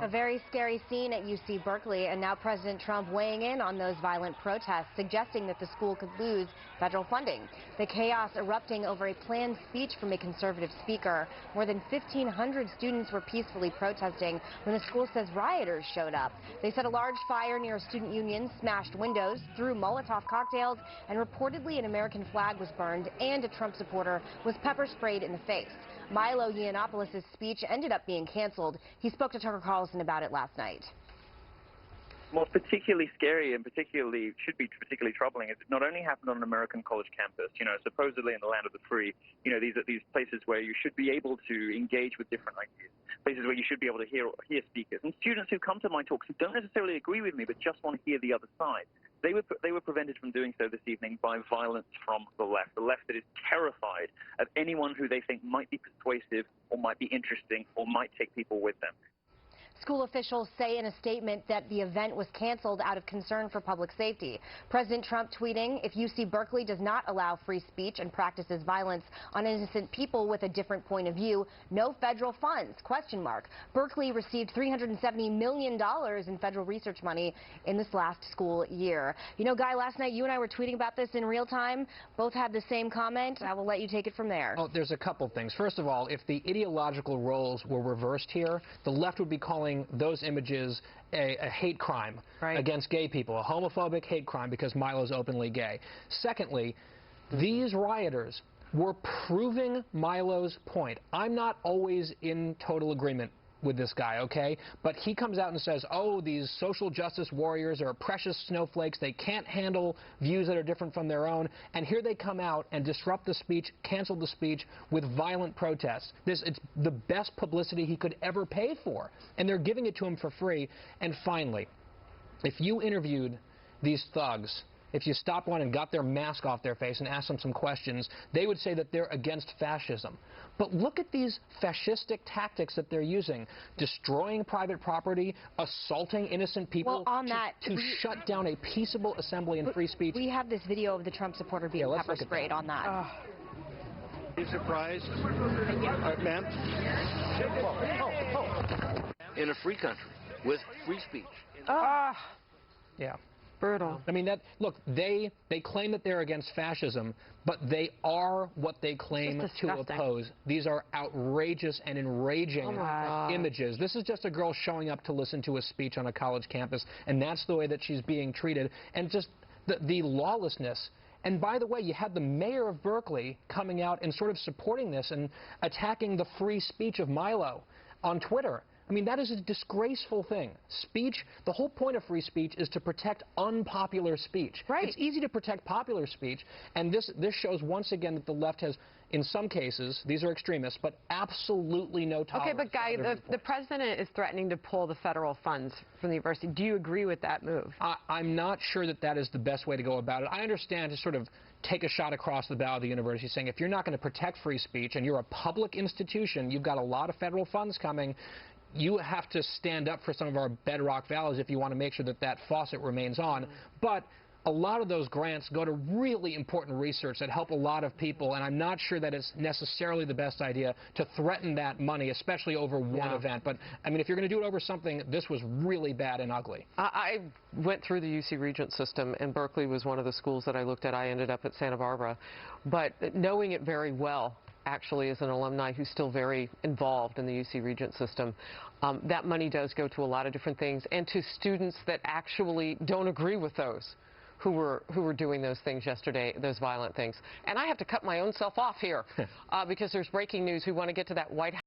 A very scary scene at UC Berkeley, and now President Trump weighing in on those violent protests, suggesting that the school could lose federal funding. The chaos erupting over a planned speech from a conservative speaker. More than 1,500 students were peacefully protesting when the school says rioters showed up. They set a large fire near a student union, smashed windows, threw Molotov cocktails, and reportedly an American flag was burned, and a Trump supporter was pepper sprayed in the face. Milo Yiannopoulos' speech ended up being canceled. He spoke to Tucker Carlson about it last night. What's particularly scary and should be particularly troubling is it not only happened on an American college campus, supposedly in the land of the free, these are these places where you should be able to engage with different ideas, places where you should be able to hear speakers. And students who come to my talks who don't necessarily agree with me but just want to hear the other side, they were prevented from doing so this evening by violence from the left that is terrified of anyone who they think might be persuasive or might be interesting or might take people with them. School officials say in a statement that the event was canceled out of concern for public safety. President Trump tweeting, if UC Berkeley does not allow free speech and practices violence on innocent people with a different point of view, no federal funds, ? Berkeley received $370 million in federal research money in this last school year. Guy, last night you and I were tweeting about this in real time. Both had the same comment. I will let you take it from there. Oh, there's a couple things. First of all, if the ideological roles were reversed here, the left would be calling those images a hate crime against gay people, a homophobic hate crime because Milo's openly gay. Secondly, these rioters were proving Milo's point. I'm not always in total agreement with this guy, okay? But he comes out and says, oh, these social justice warriors are precious snowflakes. They can't handle views that are different from their own. And here they come out and disrupt the speech, cancel the speech with violent protests. It's the best publicity he could ever pay for. And they're giving it to him for free. And finally, if you interviewed these thugs, if you stopped one and got their mask off their face and asked them some questions, they would say that they're against fascism. But look at these fascistic tactics that they're using, destroying private property, assaulting innocent people to shut down a peaceable assembly and free speech. We have this video of the Trump supporter being pepper sprayed on that. Are you surprised, ma'am? In a free country with free speech. Yeah. Brutal. I mean, look, they claim that they're against fascism, but they are what they claim to oppose. These are outrageous and enraging images. This is just a girl showing up to listen to a speech on a college campus, and that's the way that she's being treated. And just the lawlessness. And by the way, you had the mayor of Berkeley coming out and sort of supporting this and attacking the free speech of Milo on Twitter. I mean, that is a disgraceful thing. Speech, the whole point of free speech is to protect unpopular speech. Right. It's easy to protect popular speech, and this shows once again that the left has, in some cases, these are extremists, but absolutely no tolerance. Okay, but Guy, the president is threatening to pull the federal funds from the university. Do you agree with that move? I'm not sure that that is the best way to go about it. I understand to sort of take a shot across the bow of the university saying if you're not going to protect free speech and you're a public institution, you've got a lot of federal funds coming, you have to stand up for some of our bedrock values if you want to make sure that that faucet remains on. But a lot of those grants go to really important research that help a lot of people, and I'm not sure that it's necessarily the best idea to threaten that money, especially over one event. But, I mean, if you're going to do it over something, this was really bad and ugly. I went through the UC Regent system, and Berkeley was one of the schools that I looked at. I ended up at Santa Barbara. But knowing it very well, actually, as an alumni who's still very involved in the UC Regent system, that money does go to a lot of different things, and to students that actually don't agree with those who were doing those things yesterday, those violent things. And I have to cut my own self off here because there's breaking news. We want to get to that White House.